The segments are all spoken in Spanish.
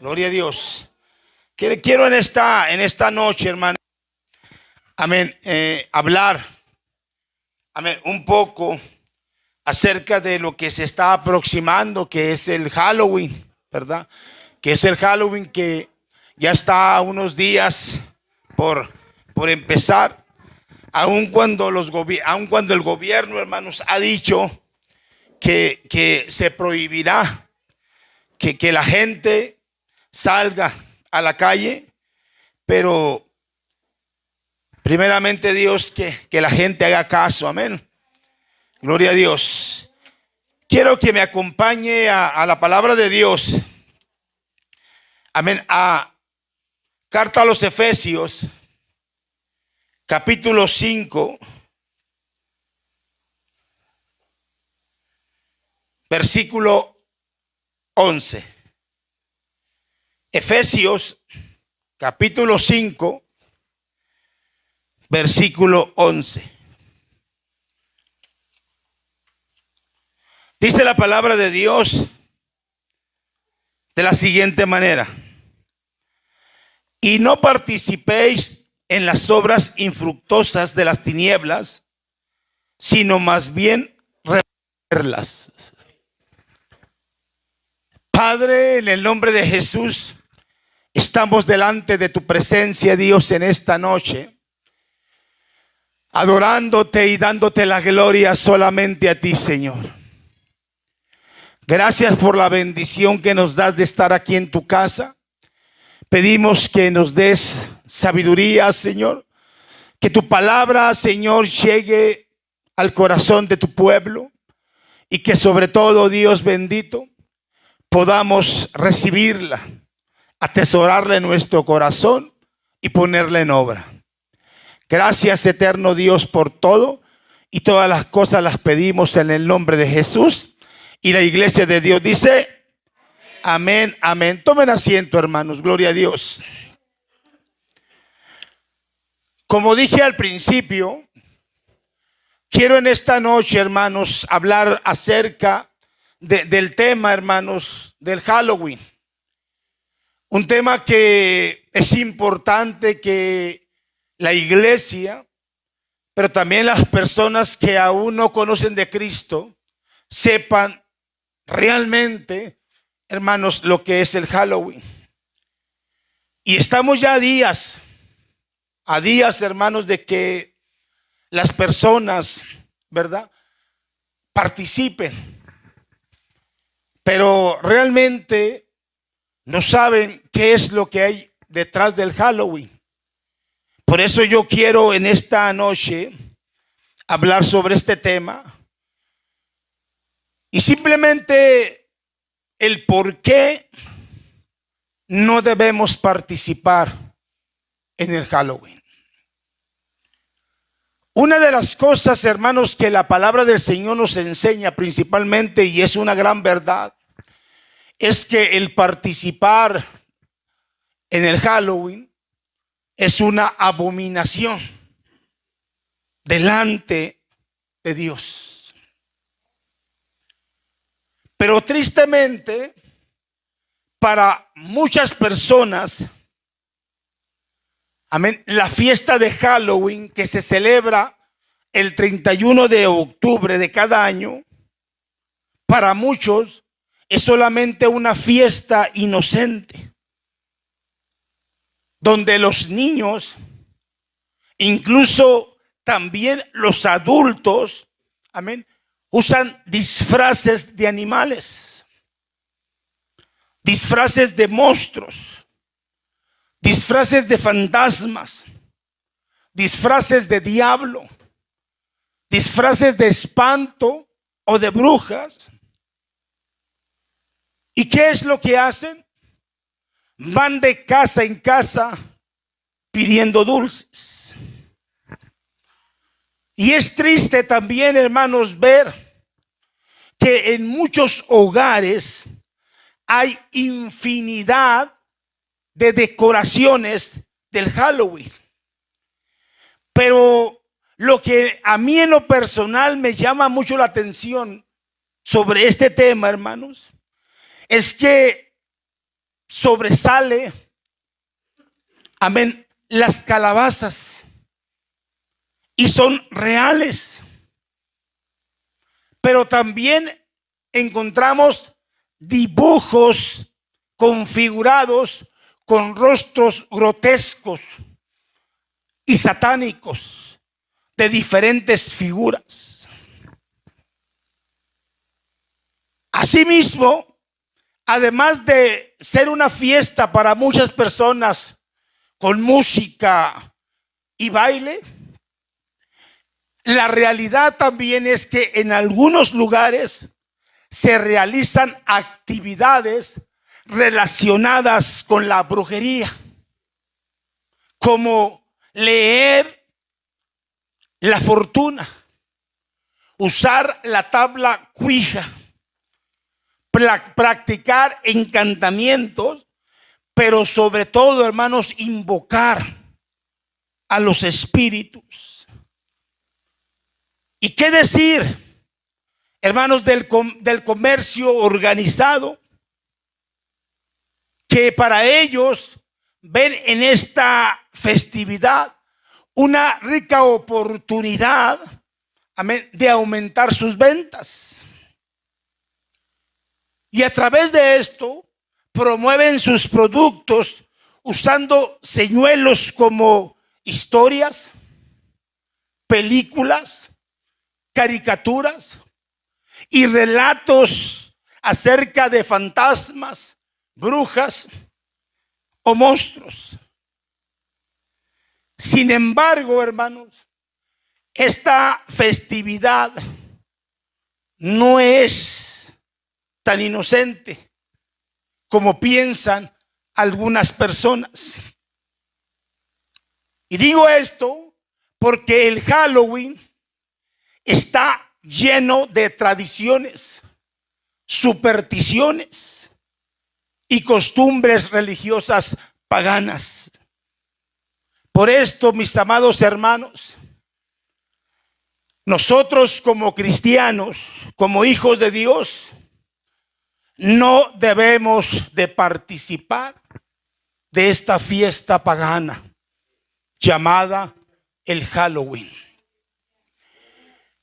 Gloria a Dios. Quiero en esta noche, hermano, amén, hablar, amén, un poco acerca de lo que se está aproximando, que es el Halloween, ¿verdad? Que es el Halloween que ya está a unos días por empezar, aun cuando el gobierno, hermanos, ha dicho que se prohibirá que la gente salga a la calle, pero primeramente Dios, que la gente haga caso, amén. Gloria a Dios. Quiero que me acompañe a la palabra de Dios, amén, a carta a los Efesios, capítulo 5, versículo 11. Efesios capítulo 5, versículo 11. Dice la palabra de Dios de la siguiente manera: y no participéis en las obras infructuosas de las tinieblas, sino más bien repelerlas. Padre, en el nombre de Jesús, estamos delante de tu presencia, Dios, en esta noche, adorándote y dándote la gloria solamente a ti, Señor. Gracias por la bendición que nos das de estar aquí en tu casa. Pedimos que nos des sabiduría, Señor, que tu palabra, Señor, llegue al corazón de tu pueblo y que sobre todo, Dios bendito, podamos recibirla, atesorarla en nuestro corazón y ponerla en obra. Gracias, eterno Dios, por todo, y todas las cosas las pedimos en el nombre de Jesús. Y la iglesia de Dios dice amén, amén. Tomen asiento, hermanos, gloria a Dios. Como dije al principio, quiero en esta noche, hermanos, hablar acerca del tema, hermanos, del Halloween. Un tema que es importante que la iglesia, pero también las personas que aún no conocen de Cristo, sepan realmente, hermanos, lo que es el Halloween. Y estamos ya a días, hermanos, de que las personas, ¿verdad?, participen, pero realmente no saben qué es lo que hay detrás del Halloween. Por eso yo quiero en esta noche hablar sobre este tema y simplemente el por qué no debemos participar en el Halloween. Una de las cosas, hermanos, que la palabra del Señor nos enseña principalmente, y es una gran verdad, es que el participar en el Halloween es una abominación delante de Dios. Pero tristemente, para muchas personas, amén, la fiesta de Halloween, que se celebra el 31 de octubre de cada año, para muchos es solamente una fiesta inocente, donde los niños, incluso también los adultos, amén, usan disfraces de animales, disfraces de monstruos, disfraces de fantasmas, disfraces de diablo, disfraces de espanto o de brujas. ¿Y qué es lo que hacen? Van de casa en casa pidiendo dulces. Y es triste también, hermanos, ver que en muchos hogares hay infinidad de decoraciones del Halloween. Pero lo que a mí en lo personal me llama mucho la atención sobre este tema, hermanos, es que sobresale, amén, las calabazas y son reales. Pero también encontramos dibujos configurados con rostros grotescos y satánicos de diferentes figuras. Asimismo, además de ser una fiesta para muchas personas con música y baile, la realidad también es que en algunos lugares se realizan actividades relacionadas con la brujería, como leer la fortuna, usar la tabla Ouija, practicar encantamientos, pero sobre todo, hermanos, invocar a los espíritus. ¿Y qué decir, hermanos, del comercio organizado? Que para ellos ven en esta festividad una rica oportunidad, amén, de aumentar sus ventas. Y a través de esto promueven sus productos usando señuelos como historias, películas, caricaturas y relatos acerca de fantasmas, brujas o monstruos. Sin embargo, hermanos, esta festividad no es tan inocente como piensan algunas personas. Y digo esto porque el Halloween está lleno de tradiciones, supersticiones y costumbres religiosas paganas. Por esto, mis amados hermanos, nosotros como cristianos, como hijos de Dios, no debemos de participar de esta fiesta pagana llamada el Halloween.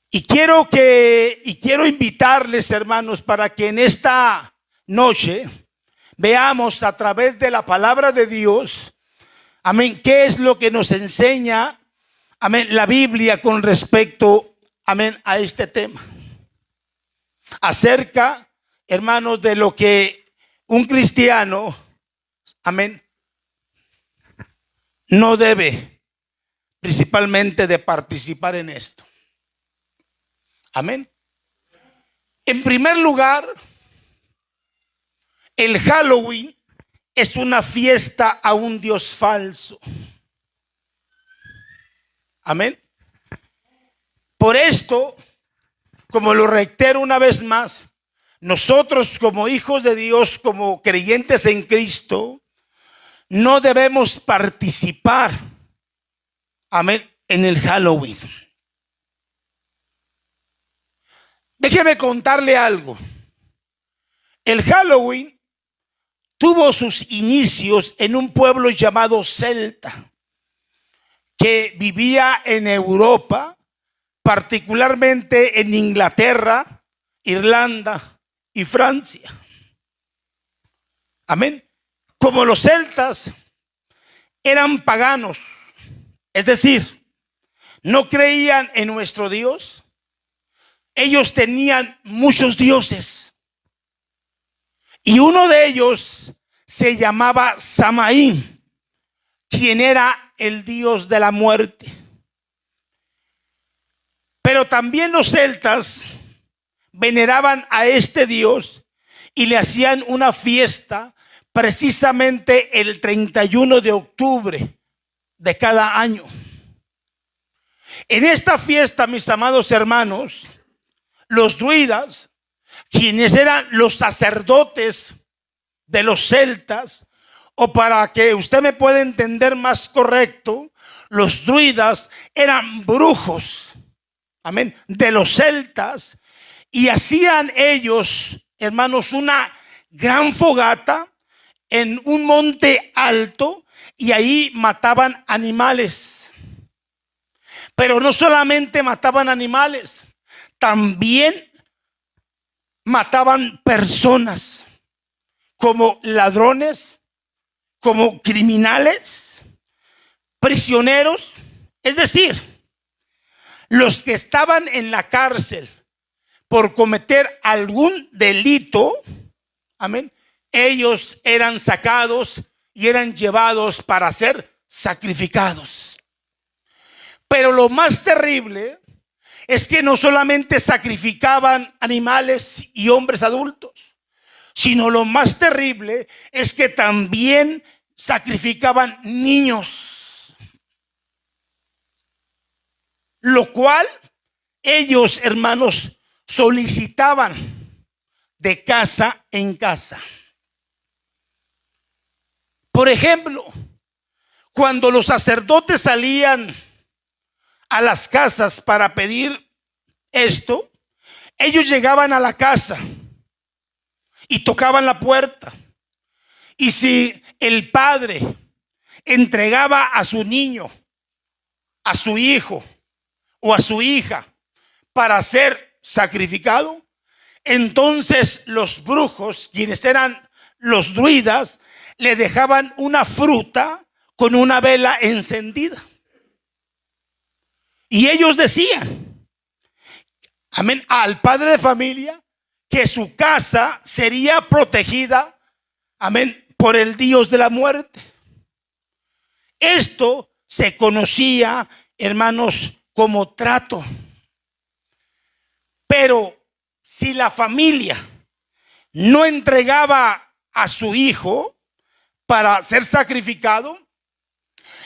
Y quiero invitarles, hermanos, para que en esta noche veamos a través de la palabra de Dios, amén, qué es lo que nos enseña, amén, la Biblia con respecto, amén, a este tema. Acerca, hermanos, de lo que un cristiano, amén, no debe principalmente de participar en esto. Amén. En primer lugar, el Halloween es una fiesta a un Dios falso. Amén. Por esto, como lo reitero una vez más, nosotros como hijos de Dios, como creyentes en Cristo, no debemos participar, amén, en el Halloween. Déjeme contarle algo. El Halloween tuvo sus inicios en un pueblo llamado Celta, que vivía en Europa, particularmente en Inglaterra, Irlanda y Francia. Amén. Como los celtas eran paganos, es decir, no creían en nuestro Dios, ellos tenían muchos dioses. Y uno de ellos se llamaba Samaín, quien era el dios de la muerte. Pero también los celtas veneraban a este dios y le hacían una fiesta precisamente el 31 de octubre de cada año. En esta fiesta, mis amados hermanos, los druidas, quienes eran los sacerdotes de los celtas, o para que usted me pueda entender más correcto, los druidas eran brujos, amén, de los celtas, y hacían ellos, hermanos, una gran fogata en un monte alto y ahí mataban animales. Pero no solamente mataban animales, también mataban personas, como ladrones, como criminales, prisioneros, es decir, los que estaban en la cárcel por cometer algún delito, amén, ellos eran sacados y eran llevados para ser sacrificados. Pero lo más terrible es que no solamente sacrificaban animales y hombres adultos, sino lo más terrible es que también sacrificaban niños, lo cual ellos, hermanos, solicitaban de casa en casa. Por ejemplo, cuando los sacerdotes salían a las casas para pedir esto, ellos llegaban a la casa y tocaban la puerta. Y si el padre entregaba a su niño, a su hijo o a su hija para ser sacrificado, entonces los brujos, quienes eran los druidas, le dejaban una fruta con una vela encendida. Y ellos decían, amén, al padre de familia que su casa sería protegida, amén, por el Dios de la muerte. Esto se conocía, hermanos, como trato. Pero si la familia no entregaba a su hijo para ser sacrificado,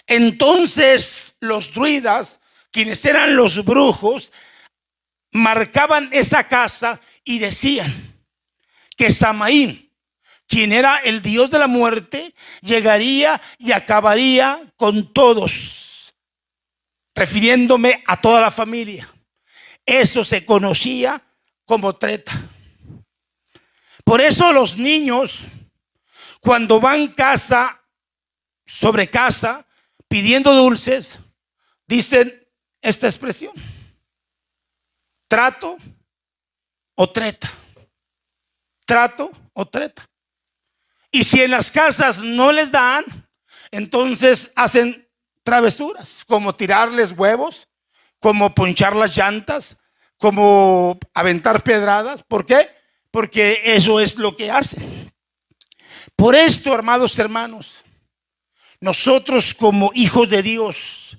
entonces los druidas, quienes eran los brujos, marcaban esa casa y decían que Samaín, quien era el dios de la muerte, llegaría y acabaría con todos, refiriéndome a toda la familia. Eso se conocía como treta. Por eso los niños, cuando van casa sobre casa pidiendo dulces, dicen esta expresión: trato o treta. Trato o treta. Y si en las casas no les dan, entonces hacen travesuras, como tirarles huevos, como ponchar las llantas, como aventar pedradas. ¿Por qué? Porque eso es lo que hacen. Por esto, amados hermanos, nosotros como hijos de Dios,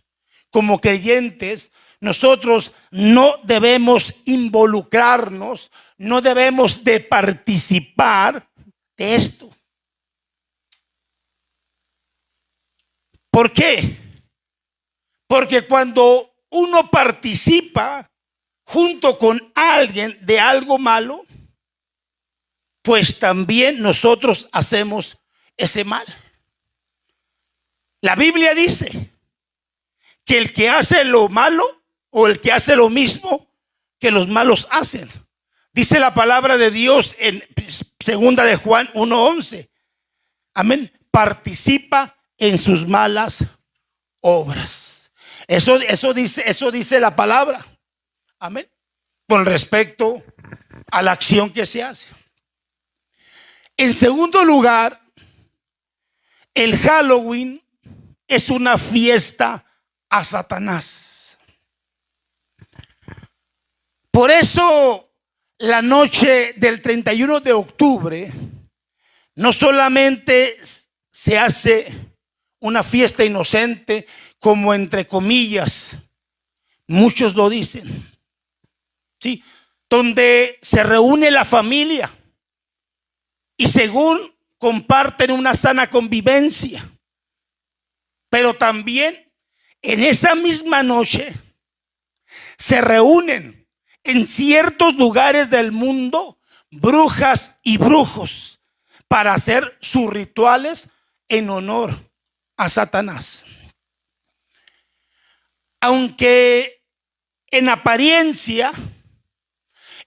como creyentes, nosotros no debemos involucrarnos, no debemos de participar de esto. ¿Por qué? Porque cuando uno participa junto con alguien de algo malo, pues también nosotros hacemos ese mal. La Biblia dice que el que hace lo malo o el que hace lo mismo que los malos hacen. Dice la palabra de Dios en segunda de Juan 1:11. Amén. Participa en sus malas obras. Eso dice la palabra. Amén. Con respecto a la acción que se hace. En segundo lugar, el Halloween es una fiesta a Satanás. Por eso la noche del 31 de octubre no solamente se hace una fiesta inocente, como entre comillas muchos lo dicen, ¿sí?, donde se reúne la familia y según comparten una sana convivencia, pero también en esa misma noche se reúnen en ciertos lugares del mundo brujas y brujos para hacer sus rituales en honor a Satanás. Aunque en apariencia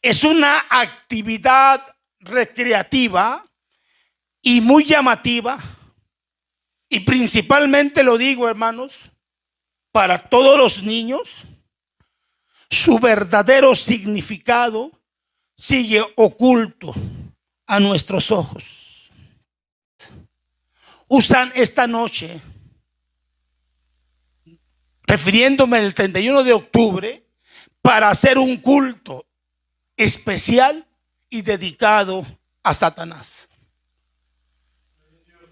es una actividad recreativa, y muy llamativa, y principalmente lo digo, hermanos, para todos los niños. Su verdadero significado sigue oculto a nuestros ojos. Usan esta noche, refiriéndome al 31 de octubre, para hacer un culto especial y dedicado a Satanás.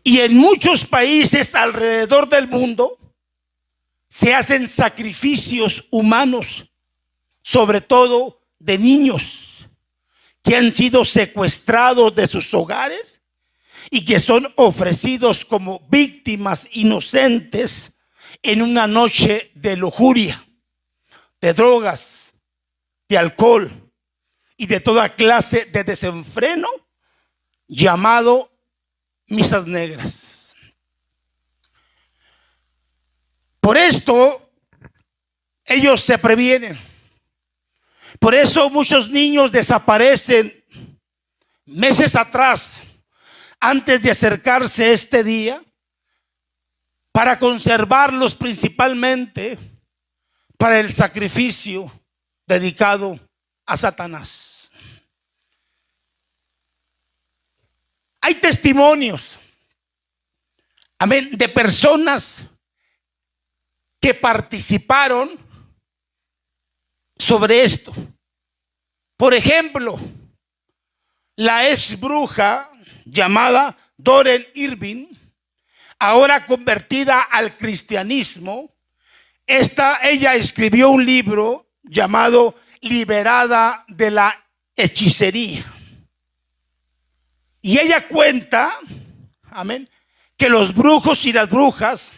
Y en muchos países alrededor del mundo se hacen sacrificios humanos, sobre todo de niños que han sido secuestrados de sus hogares y que son ofrecidos como víctimas inocentes en una noche de lujuria, de drogas, de alcohol y de toda clase de desenfreno, llamado misas negras. Por esto ellos se previenen. Por eso muchos niños desaparecen meses atrás, antes de acercarse este día, para conservarlos principalmente para el sacrificio dedicado a Satanás. Hay testimonios, amén, de personas que participaron sobre esto. Por ejemplo, la ex bruja llamada Doreen Irving, ahora convertida al cristianismo, ella escribió un libro llamado Liberada de la Hechicería. Y ella cuenta, amén, que los brujos y las brujas,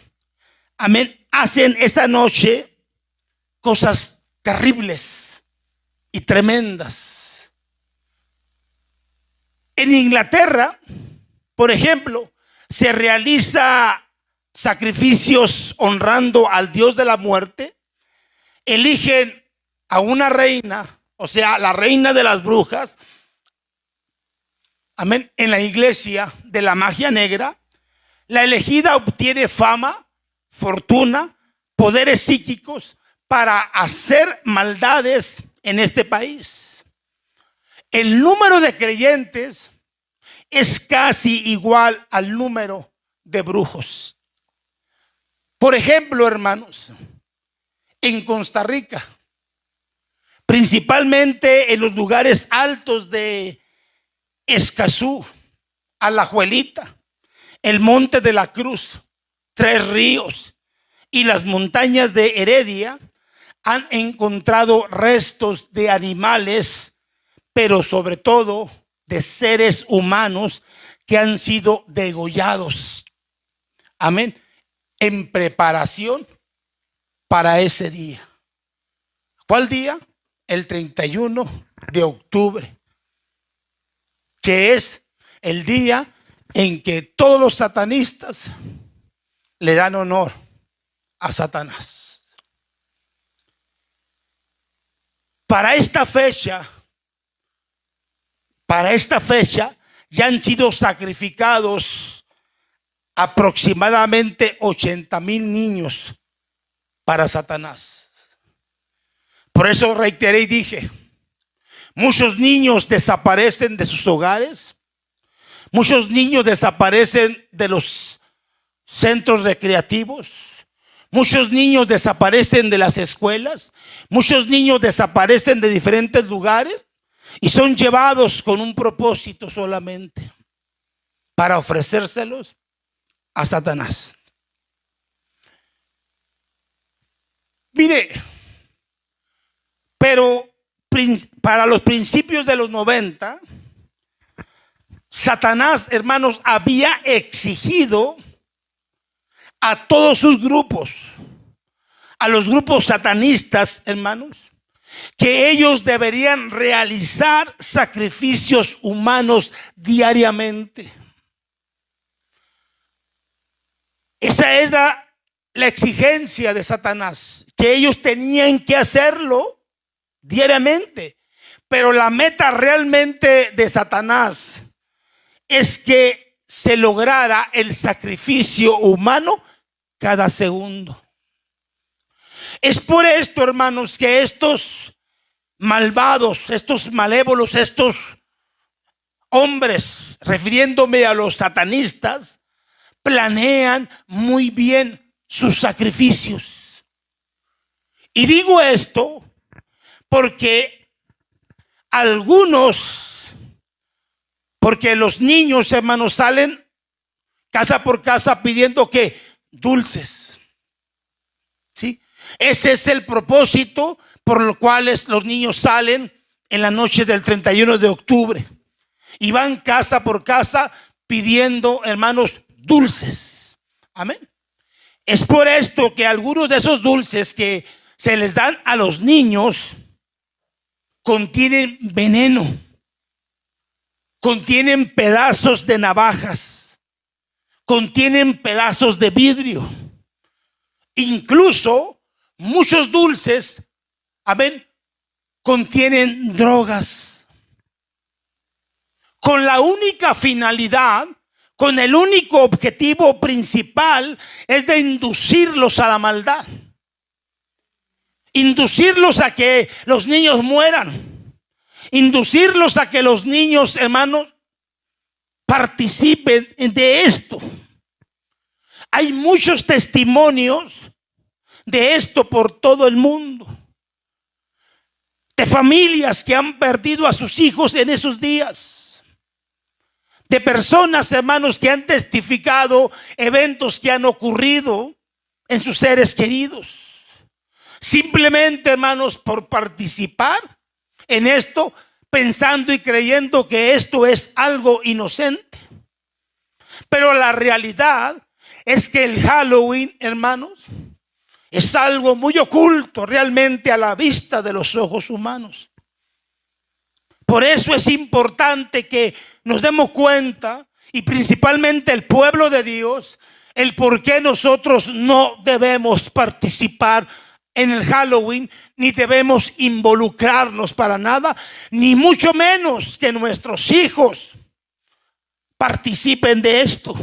amén, hacen esa noche cosas terribles y tremendas. En Inglaterra, por ejemplo, se realiza sacrificios honrando al dios de la muerte. Eligen a una reina, o sea, la reina de las brujas, amén, en la iglesia de la magia negra. La elegida obtiene fama, fortuna, poderes psíquicos para hacer maldades en este país. El número de creyentes es casi igual al número de brujos. Por ejemplo, hermanos, en Costa Rica, principalmente en los lugares altos de Escazú, Alajuelita, el Monte de la Cruz, Tres Ríos y las montañas de Heredia, han encontrado restos de animales, pero sobre todo de seres humanos que han sido degollados. Amén. En preparación para ese día. ¿Cuál día? El 31 de octubre, que es el día en que todos los satanistas le dan honor a Satanás. Para esta fecha ya han sido sacrificados aproximadamente 80,000 niños para Satanás. Por eso reiteré y dije, muchos niños desaparecen de sus hogares, muchos niños desaparecen de los centros recreativos, muchos niños desaparecen de las escuelas, muchos niños desaparecen de diferentes lugares y son llevados con un propósito solamente, para ofrecérselos a Satanás. Mire, pero para los principios de los 90, Satanás, hermanos, había exigido a todos sus grupos, a los grupos satanistas, hermanos, que ellos deberían realizar sacrificios humanos diariamente. Esa es la exigencia de Satanás, que ellos tenían que hacerlo diariamente. Pero la meta realmente de Satanás es que se lograra el sacrificio humano cada segundo. Es por esto, hermanos, que estos malvados, estos malévolos, estos hombres, refiriéndome a los satanistas, planean muy bien sus sacrificios. Y digo esto porque porque los niños, hermanos, salen casa por casa pidiendo que dulces. ¿Sí? Ese es el propósito por lo cual los niños salen en la noche del 31 de octubre y van casa por casa pidiendo, hermanos, dulces. Amén. Es por esto que algunos de esos dulces que se les dan a los niños contienen veneno, contienen pedazos de navajas, contienen pedazos de vidrio. Incluso muchos dulces, amén, contienen drogas. Con la única finalidad, con el único objetivo principal es de inducirlos a la maldad. Inducirlos a que los niños mueran. Inducirlos a que los niños, hermanos, participen de esto. Hay muchos testimonios de esto por todo el mundo. De familias que han perdido a sus hijos en esos días. De personas, hermanos, que han testificado eventos que han ocurrido en sus seres queridos. Simplemente, hermanos, por participar en esto, pensando y creyendo que esto es algo inocente. Pero la realidad es que el Halloween, hermanos, es algo muy oculto realmente a la vista de los ojos humanos. Por eso es importante que nos demos cuenta, y principalmente el pueblo de Dios, el por qué nosotros no debemos participar en el Halloween, ni debemos involucrarnos para nada, ni mucho menos que nuestros hijos participen de esto.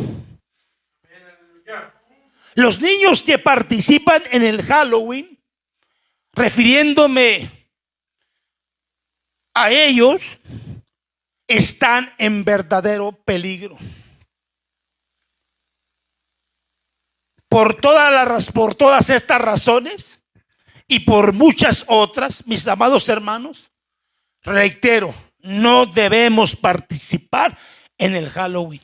Los niños que participan en el Halloween, refiriéndome a ellos, están en verdadero peligro. Por todas estas razones y por muchas otras, mis amados hermanos, reitero, no debemos participar en el Halloween.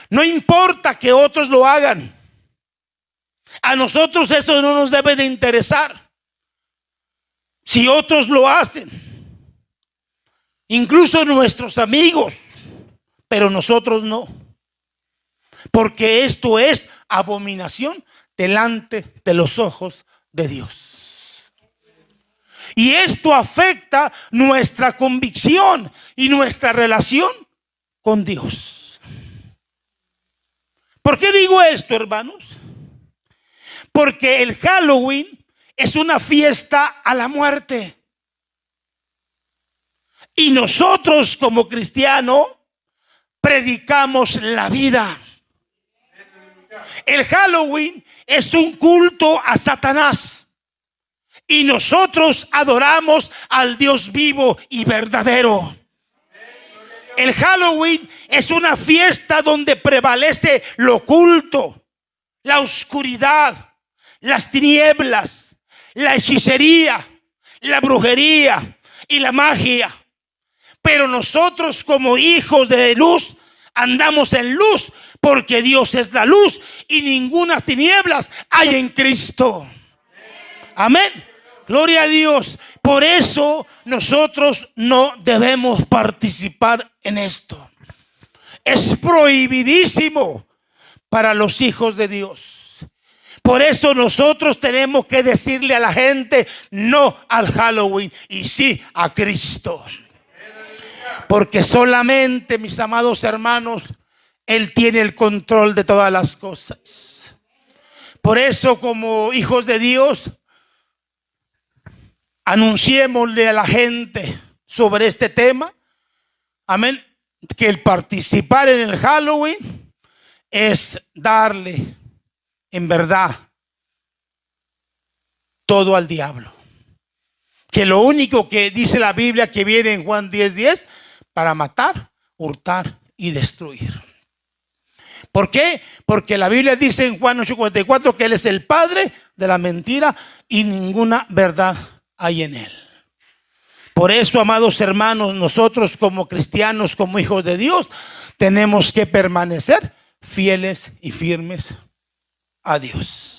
No importa que otros lo hagan. A nosotros esto no nos debe de interesar. Si otros lo hacen, incluso nuestros amigos, pero nosotros no. Porque esto es abominación delante de los ojos de Dios. Y esto afecta nuestra convicción y nuestra relación con Dios. ¿Por qué digo esto, hermanos? Porque el Halloween es una fiesta a la muerte. Y nosotros como cristianos predicamos la vida. El Halloween es un culto a Satanás. Y nosotros adoramos al Dios vivo y verdadero. El Halloween es una fiesta donde prevalece lo oculto, la oscuridad, las tinieblas, la hechicería, la brujería y la magia. Pero nosotros como hijos de luz andamos en luz porque Dios es la luz y ninguna tinieblas hay en Cristo. Amén. Gloria a Dios. Por eso nosotros no debemos participar en esto. Es prohibidísimo para los hijos de Dios. Por eso nosotros tenemos que decirle a la gente no al Halloween y sí a Cristo. Porque solamente, mis amados hermanos, Él tiene el control de todas las cosas. Por eso, como hijos de Dios, anunciémosle a la gente sobre este tema. Amén. que el participar en el Halloween es darle en verdad todo al diablo. Que lo único que dice la Biblia que viene en Juan 10:10 para matar, hurtar y destruir. ¿Por qué? Porque la Biblia dice en Juan 8:44 que Él es el padre de la mentira y ninguna verdad hay en Él. Por eso, amados hermanos, nosotros como cristianos, como hijos de Dios, tenemos que permanecer fieles y firmes a Dios.